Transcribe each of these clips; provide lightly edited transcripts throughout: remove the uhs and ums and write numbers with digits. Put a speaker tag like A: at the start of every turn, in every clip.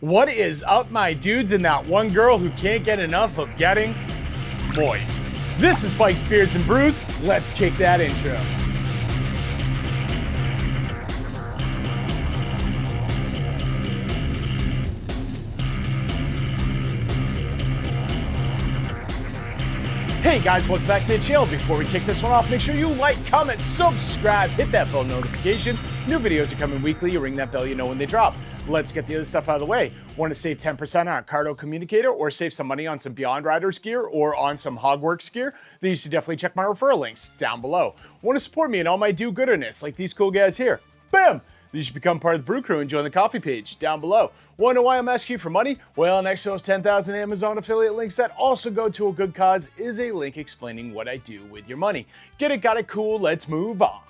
A: What is up, my dudes and that one girl who can't get enough of getting moist? This is Bikes, Beards, and Brews. Let's kick that intro. Hey guys, welcome back to the channel. Before we kick this one off, make sure you like, comment, subscribe, hit that bell notification. New videos are coming weekly. You ring that bell, you know when they drop. Let's get the other stuff out of the way. Want to save 10% on a Cardo communicator or save some money on some Beyond Riders gear or on some Hogworks gear? Then you should definitely check my referral links down below. Want to support me in all my do-gooderness like these cool guys here? Bam! You should become part of the Brew Crew and join the coffee page down below. Want to know why I'm asking you for money? Well, next to those 10,000 Amazon affiliate links that also go to a good cause is a link explaining what I do with your money. Get it, got it, cool, let's move on.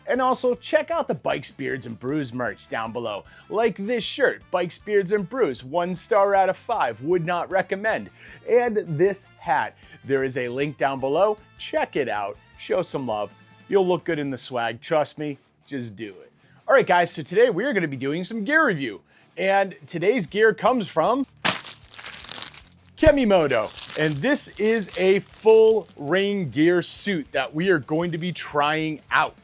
A: And also check out the Bikes, Beards, and Brews merch down below. Like this shirt, Bikes, Beards, and Brews, 1 star out of 5, would not recommend. And this hat, there is a link down below. Check it out, show some love. You'll look good in the swag, trust me, just do it. All right, guys, so today we are going to be doing some gear review. And today's gear comes from Kemimoto. And this is a full rain gear suit that we are going to be trying out.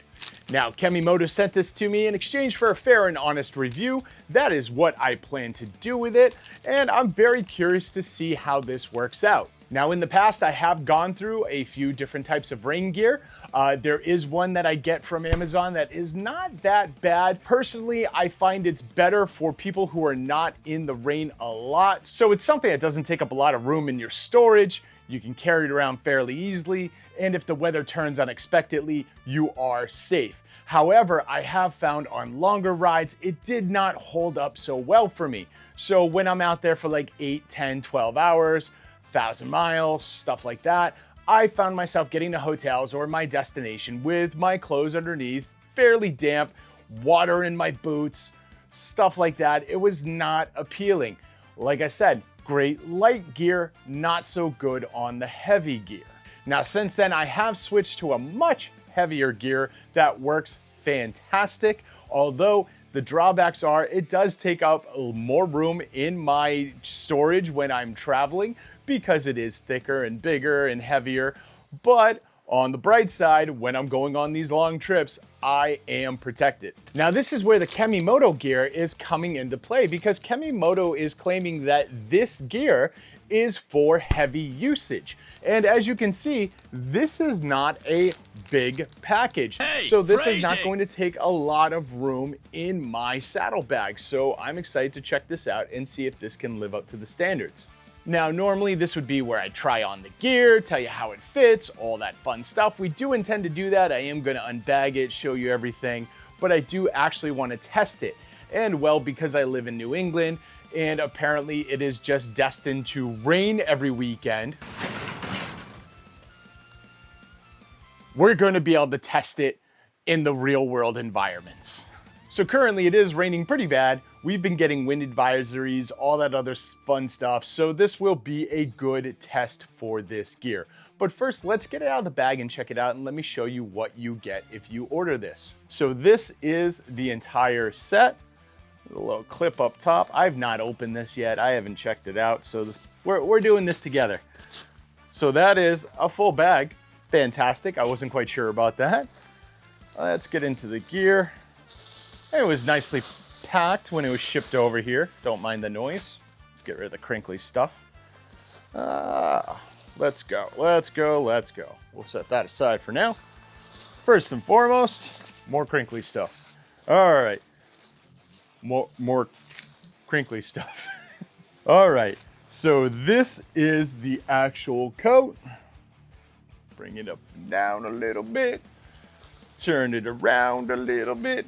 A: Now, Kemimoto sent this to me in exchange for a fair and honest review. That is what I plan to do with it. And I'm very curious to see how this works out. Now, in the past, I have gone through a few different types of rain gear. There is one that I get from Amazon that is not that bad. Personally, I find it's better for people who are not in the rain a lot. So it's something that doesn't take up a lot of room in your storage. You can carry it around fairly easily. And if the weather turns unexpectedly, you are safe. However, I have found on longer rides, it did not hold up so well for me. So when I'm out there for like 8, 10, 12 hours, 1,000 miles, stuff like that, I found myself getting to hotels or my destination with my clothes underneath, fairly damp, water in my boots, stuff like that. It was not appealing. Like I said, great light gear, not so good on the heavy gear. Now, since then, I have switched to a much heavier gear that works fantastic, although the drawbacks are it does take up more room in my storage when I'm traveling because it is thicker and bigger and heavier. But on the bright side, when I'm going on these long trips, I am protected. Now, this is where the Kemimoto gear is coming into play because Kemimoto is claiming that this gear is for heavy usage. And as you can see, this is not a big package. So this is not going to take a lot of room in my saddlebag. So I'm excited to check this out and see if this can live up to the standards. Now, normally this would be where I try on the gear, tell you how it fits, all that fun stuff. We do intend to do that. I am gonna unbag it, show you everything, but I do actually wanna test it. And well, because I live in New England, and apparently it is just destined to rain every weekend, we're gonna be able to test it in the real world environments. So currently it is raining pretty bad. We've been getting wind advisories, all that other fun stuff. So this will be a good test for this gear. But first, let's get it out of the bag and check it out, and let me show you what you get if you order this. So this is the entire set. A little clip up top. I've not opened this yet. I haven't checked it out. So we're doing this together. So that is a full bag. Fantastic. I wasn't quite sure about that. Let's get into the gear. It was nicely packed when it was shipped over here. Don't mind the noise. Let's get rid of the crinkly stuff. Let's go. We'll set that aside for now. First and foremost, more crinkly stuff. All right. More crinkly stuff. All right. So this is the actual coat. Bring it up and down a little bit. Turn it around a little bit.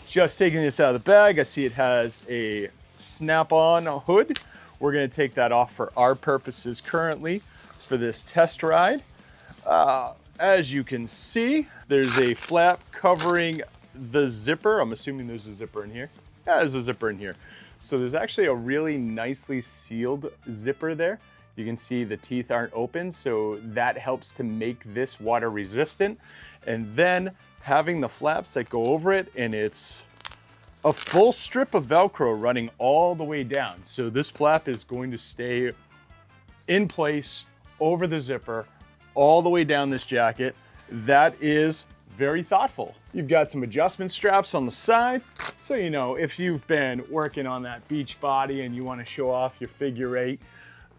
A: Just taking this out of the bag, I see it has a snap-on hood. We're gonna take that off for our purposes currently for this test ride. As you can see, there's a flap covering the zipper. I'm assuming there's a zipper in here. Yeah, there's a zipper in here. So there's actually a really nicely sealed zipper there. You can see the teeth aren't open, so that helps to make this water resistant. And then having the flaps that go over it, and it's a full strip of Velcro running all the way down. So this flap is going to stay in place over the zipper all the way down this jacket. That is very thoughtful. You've got some adjustment straps on the side. So, you know, if you've been working on that beach body and you want to show off your figure eight,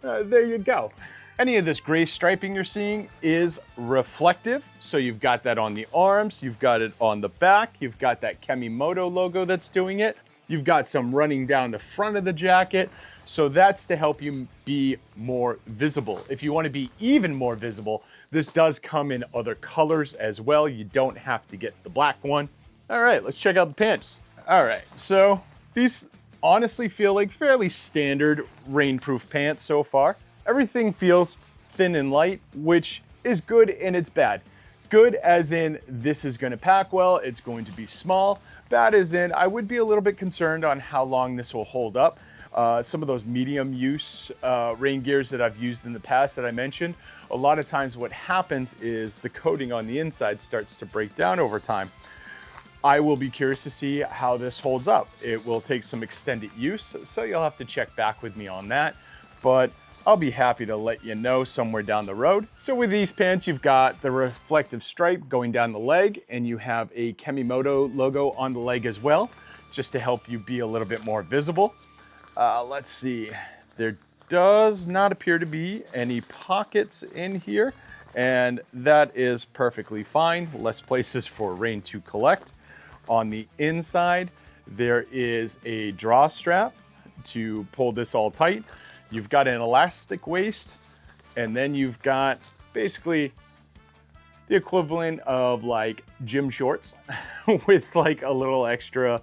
A: there you go. Any of this gray striping you're seeing is reflective. So you've got that on the arms, you've got it on the back, you've got that Kemimoto logo that's doing it. You've got some running down the front of the jacket. So that's to help you be more visible. If you want to be even more visible, this does come in other colors as well. You don't have to get the black one. All right, let's check out the pants. All right, so these honestly feel like fairly standard rainproof pants so far. Everything feels thin and light, which is good and it's bad. Good as in this is going to pack well, it's going to be small. Bad as in I would be a little bit concerned on how long this will hold up. Some of those medium use rain gears that I've used in the past that I mentioned, a lot of times what happens is the coating on the inside starts to break down over time. I will be curious to see how this holds up. It will take some extended use, so you'll have to check back with me on that, but I'll be happy to let you know somewhere down the road. So with these pants, you've got the reflective stripe going down the leg, and you have a Kemimoto logo on the leg as well, just to help you be a little bit more visible. Let's see, there does not appear to be any pockets in here, and that is perfectly fine. Less places for rain to collect. On the inside, there is a draw strap to pull this all tight. You've got an elastic waist, and then you've got basically the equivalent of like gym shorts with like a little extra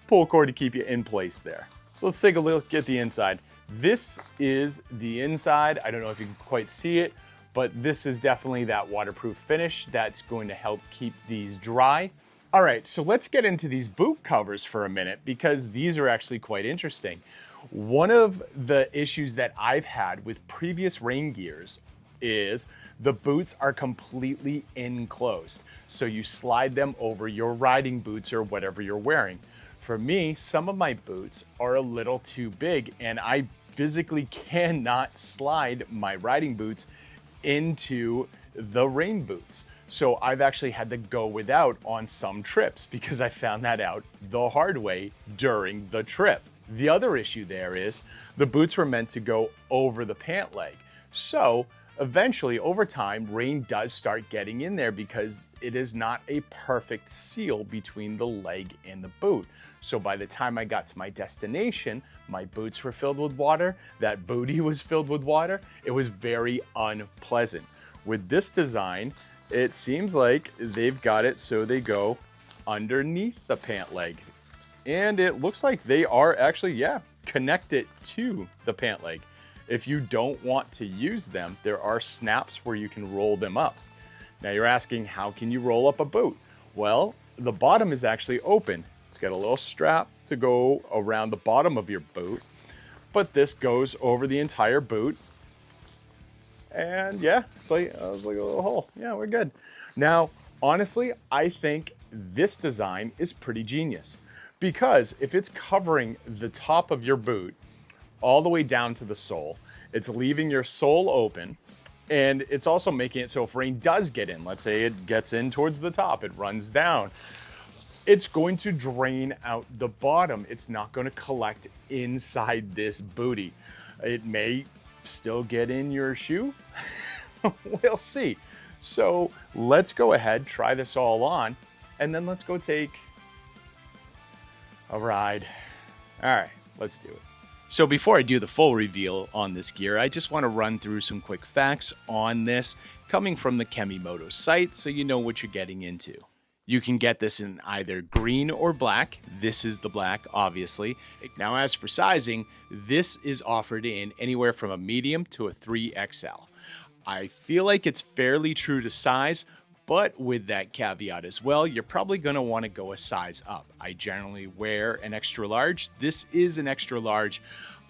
A: pull cord to keep you in place there. So let's take a look at the inside. This is the inside. I don't know if you can quite see it, but this is definitely that waterproof finish that's going to help keep these dry. All right, so let's get into these boot covers for a minute because these are actually quite interesting. One of the issues that I've had with previous rain gears is the boots are completely enclosed. So you slide them over your riding boots or whatever you're wearing. For me, some of my boots are a little too big and I physically cannot slide my riding boots into the rain boots. So I've actually had to go without on some trips because I found that out the hard way during the trip. The other issue there is the boots were meant to go over the pant leg. So eventually over time, rain does start getting in there because it is not a perfect seal between the leg and the boot. So by the time I got to my destination, my boots were filled with water, that bootie was filled with water. It was very unpleasant. With this design, it seems like they've got it so they go underneath the pant leg. And it looks like they are actually, yeah, connected to the pant leg. If you don't want to use them, there are snaps where you can roll them up. Now you're asking, how can you roll up a boot? Well, the bottom is actually open. It's got a little strap to go around the bottom of your boot, but this goes over the entire boot. And yeah, it's like a little hole. Yeah, we're good. Now, honestly, I think this design is pretty genius because if it's covering the top of your boot all the way down to the sole, it's leaving your sole open, and it's also making it so if rain does get in, let's say it gets in towards the top, it runs down, it's going to drain out the bottom. It's not going to collect inside this bootie. It may still get in your shoe. We'll see. So let's go ahead, try this all on, and then let's go take a ride. All right, let's do it. So before I do the full reveal on this gear, I just want to run through some quick facts on this coming from the Kemimoto site so you know what you're getting into. You can get this in either green or black. This is the black, obviously. Now, as for sizing, this is offered in anywhere from a medium to a 3XL. I feel like it's fairly true to size, but with that caveat as well, you're probably going to want to go a size up. I generally wear an extra large. This is an extra large.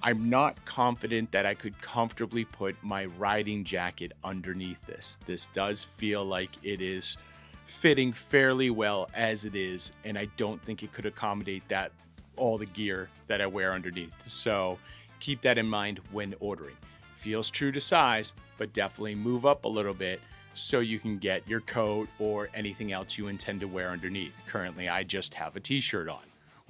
A: I'm not confident that I could comfortably put my riding jacket underneath this. This does feel like it is fitting fairly well as it is, and I don't think it could accommodate all the gear that I wear underneath. So keep that in mind when ordering. Feels true to size, but definitely move up a little bit so you can get your coat or anything else you intend to wear underneath. Currently, I just have a t-shirt on.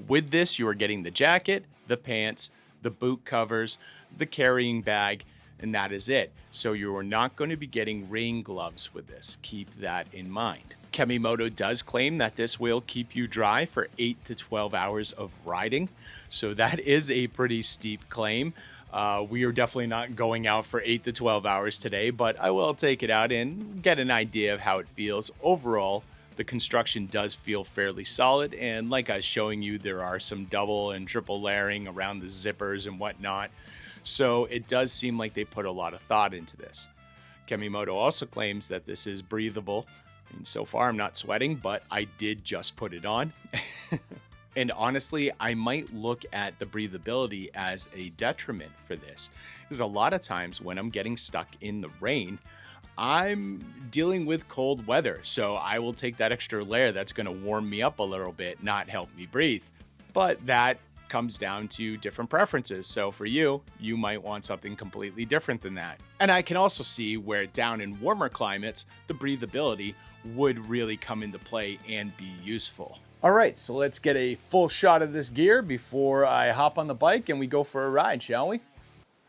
A: With this, you are getting the jacket, the pants, the boot covers, the carrying bag, and that is it. So you are not going to be getting rain gloves with this. Keep that in mind. Kemimoto does claim that this will keep you dry for 8 to 12 hours of riding. So that is a pretty steep claim. We are definitely not going out for 8 to 12 hours today, but I will take it out and get an idea of how it feels. Overall, the construction does feel fairly solid, and like I was showing you, there are some double and triple layering around the zippers and whatnot. So it does seem like they put a lot of thought into this. Kemimoto also claims that this is breathable. And so far I'm not sweating, but I did just put it on. And honestly, I might look at the breathability as a detriment for this, because a lot of times when I'm getting stuck in the rain, I'm dealing with cold weather. So I will take that extra layer that's going to warm me up a little bit, not help me breathe. But that comes down to different preferences. So for you, you might want something completely different than that. And I can also see where down in warmer climates, the breathability would really come into play and be useful. All right, so let's get a full shot of this gear before I hop on the bike and we go for a ride, shall we?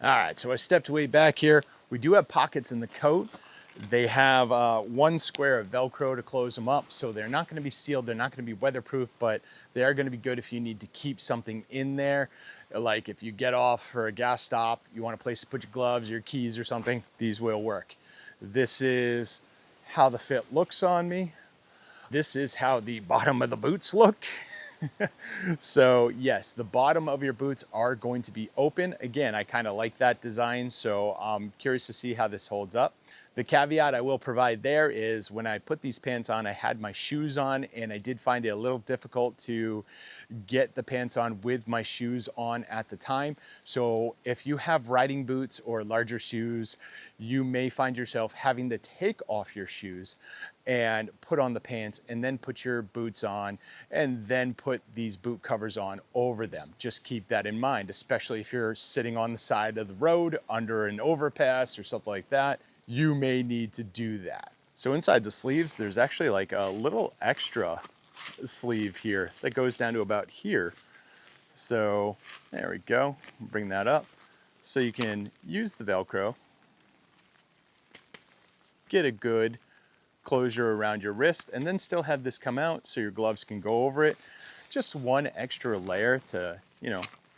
A: All right, so I stepped way back here. We do have pockets in the coat. They have one square of Velcro to close them up, so they're not going to be sealed. They're not going to be weatherproof, but they are going to be good if you need to keep something in there. Like if you get off for a gas stop, you want a place to put your gloves, your keys or something, these will work. This is how the fit looks on me. This is how the bottom of the boots look. So yes, the bottom of your boots are going to be open. Again, I kind of like that design, so I'm curious to see how this holds up. The caveat I will provide there is when I put these pants on, I had my shoes on, and I did find it a little difficult to get the pants on with my shoes on at the time. So if you have riding boots or larger shoes, you may find yourself having to take off your shoes and put on the pants and then put your boots on and then put these boot covers on over them. Just keep that in mind, especially if you're sitting on the side of the road under an overpass or something like that. You may need to do that. So inside the sleeves, there's actually like a little extra sleeve here that goes down to about here. So there we go, bring that up. So you can use the Velcro, get a good closure around your wrist, and then still have this come out so your gloves can go over it. Just one extra layer to,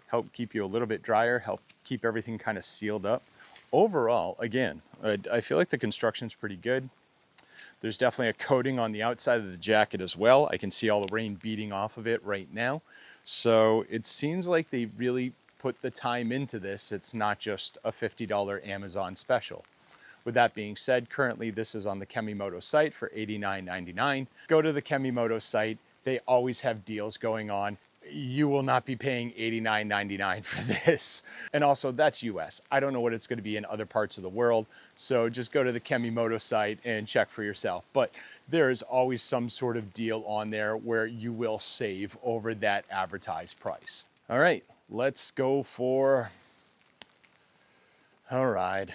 A: help keep you a little bit drier, help keep everything kind of sealed up. Overall, again, I feel like the construction's pretty good. There's definitely a coating on the outside of the jacket as well. I can see all the rain beating off of it right now. So it seems like they really put the time into this. It's not just a $50 Amazon special. With that being said, currently this is on the Kemimoto site for $89.99. Go to the Kemimoto site. They always have deals going on. You will not be paying $89.99 for this. And also that's US. I don't know what it's going to be in other parts of the world. So just go to the Kemimoto site and check for yourself. But there is always some sort of deal on there where you will save over that advertised price. All right, let's go for a ride.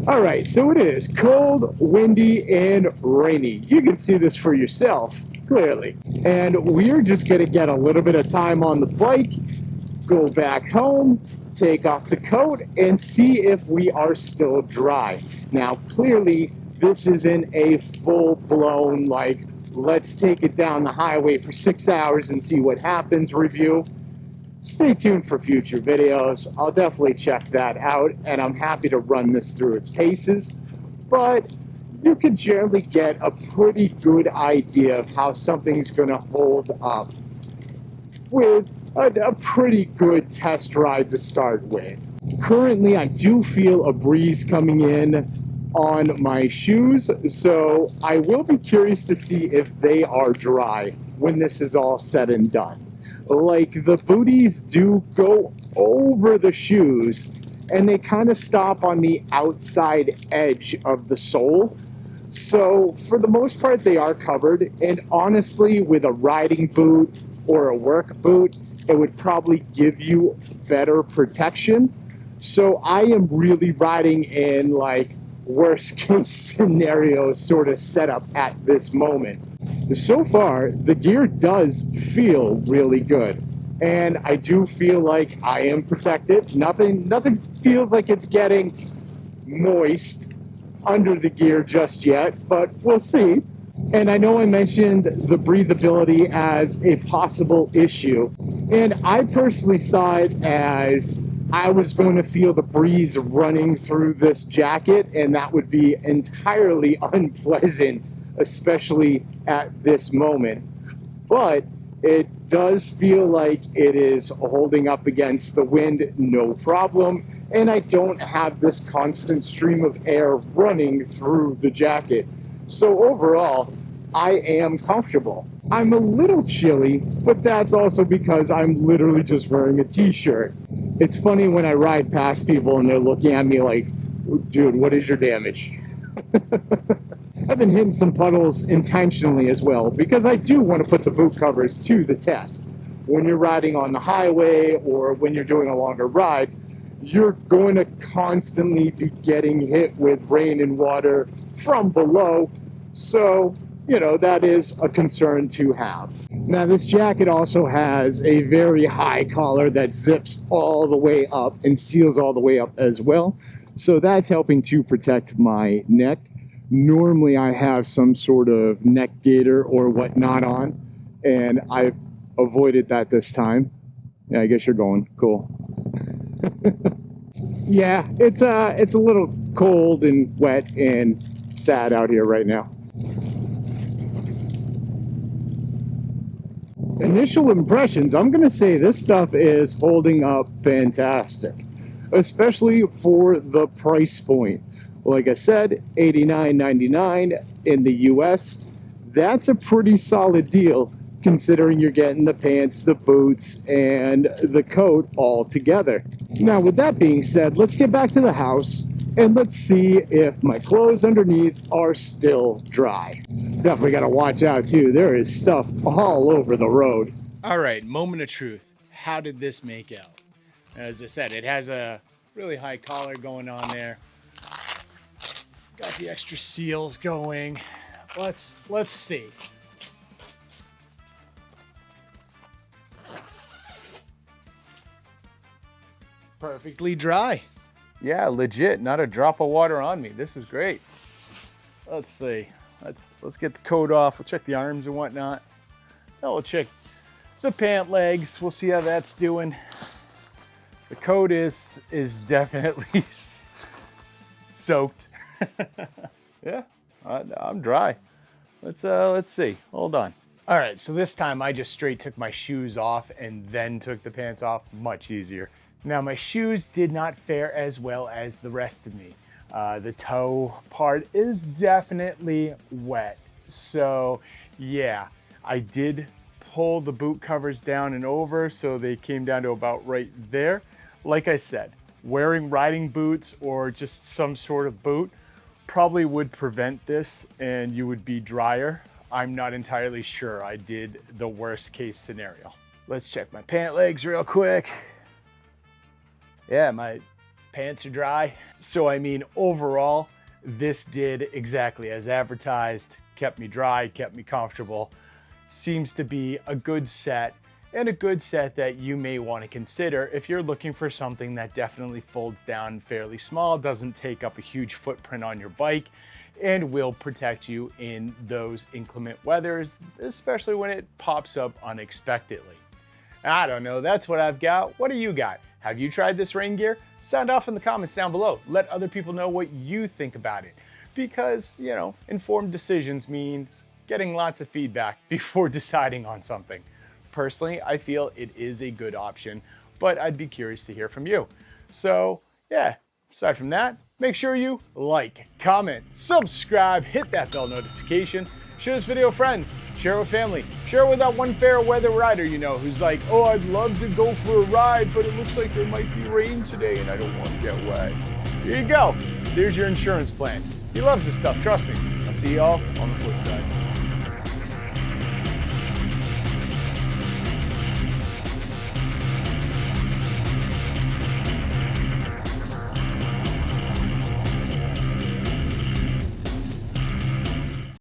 B: All right, so it is cold, windy, and rainy. You can see this for yourself, clearly. And we're just gonna get a little bit of time on the bike, go back home, take off the coat, and see if we are still dry. Now, clearly, this isn't a full-blown, let's take it down the highway for 6 hours and see what happens review. Stay tuned for future videos. I'll definitely check that out, and I'm happy to run this through its paces. But you can generally get a pretty good idea of how something's going to hold up with a pretty good test ride to start with. Currently, I do feel a breeze coming in on my shoes, so I will be curious to see if they are dry when this is all said and done. Like, the booties do go over the shoes, and they kind of stop on the outside edge of the sole. So for the most part, they are covered. And honestly, with a riding boot or a work boot, it would probably give you better protection. So I am really riding in like worst case scenario sort of setup at this moment. So far, the gear does feel really good. And I do feel like I am protected. Nothing feels like it's getting moist under the gear just yet, but we'll see. And I know I mentioned the breathability as a possible issue. And I personally saw it as I was going to feel the breeze running through this jacket, and that would be entirely unpleasant, especially at this moment. But it does feel like it is holding up against the wind, no problem. And I don't have this constant stream of air running through the jacket. So overall, I am comfortable. I'm a little chilly, but that's also because I'm literally just wearing a t-shirt. It's funny when I ride past people and they're looking at me like, dude, what is your damage? I've been hitting some puddles intentionally as well, because I do want to put the boot covers to the test. When you're riding on the highway or when you're doing a longer ride, you're going to constantly be getting hit with rain and water from below. So, you know, that is a concern to have. Now, this jacket also has a very high collar that zips all the way up and seals all the way up as well. So that's helping to protect my neck. Normally I have some sort of neck gaiter or whatnot on, and I've avoided that this time. Yeah, I guess you're going. Cool. Yeah, it's a little cold and wet and sad out here right now. Initial impressions, I'm gonna say this stuff is holding up fantastic, especially for the price point. Like I said, $89.99 in the US. That's a pretty solid deal considering you're getting the pants, the boots, and the coat all together. Now, with that being said, let's get back to the house and let's see if my clothes underneath are still dry. Definitely gotta watch out too. There is stuff all over the road.
A: All right, moment of truth. How did this make out? As I said, it has a really high collar going on there. Got the extra seals going. Let's see. Perfectly dry. Yeah, legit. Not a drop of water on me. This is great. Let's see. Let's get the coat off. We'll check the arms and whatnot. Then we'll check the pant legs. We'll see how that's doing. The coat is definitely soaked. Yeah, I'm dry. Let's see. Hold on. All right, so this time I just straight took my shoes off and then took the pants off. Much easier. Now my shoes did not fare as well as the rest of me. The toe part is definitely wet. So yeah, I did pull the boot covers down and over so they came down to about right there. Like I said, wearing riding boots or just some sort of boot probably would prevent this and you would be drier. I'm not entirely sure. I did the worst case scenario. Let's check my pant legs real quick. Yeah, my pants are dry. So I mean, overall, this did exactly as advertised. Kept me dry, kept me comfortable. Seems to be a good set, and a good set that you may want to consider if you're looking for something that definitely folds down fairly small, doesn't take up a huge footprint on your bike, and will protect you in those inclement weathers, especially when it pops up unexpectedly. I don't know, that's what I've got. What do you got? Have you tried this rain gear? Sound off in the comments down below. Let other people know what you think about it. Because, you know, informed decisions means getting lots of feedback before deciding on something. Personally, I feel it is a good option, but I'd be curious to hear from you. So yeah, aside from that, make sure you like, comment, subscribe, hit that bell notification, share this video with friends, share it with family, share it with that one fair weather rider you know who's like, oh, I'd love to go for a ride, but it looks like there might be rain today and I don't want to get wet. Here you go. There's your insurance plan. He loves this stuff, trust me. I'll see y'all on the flip side.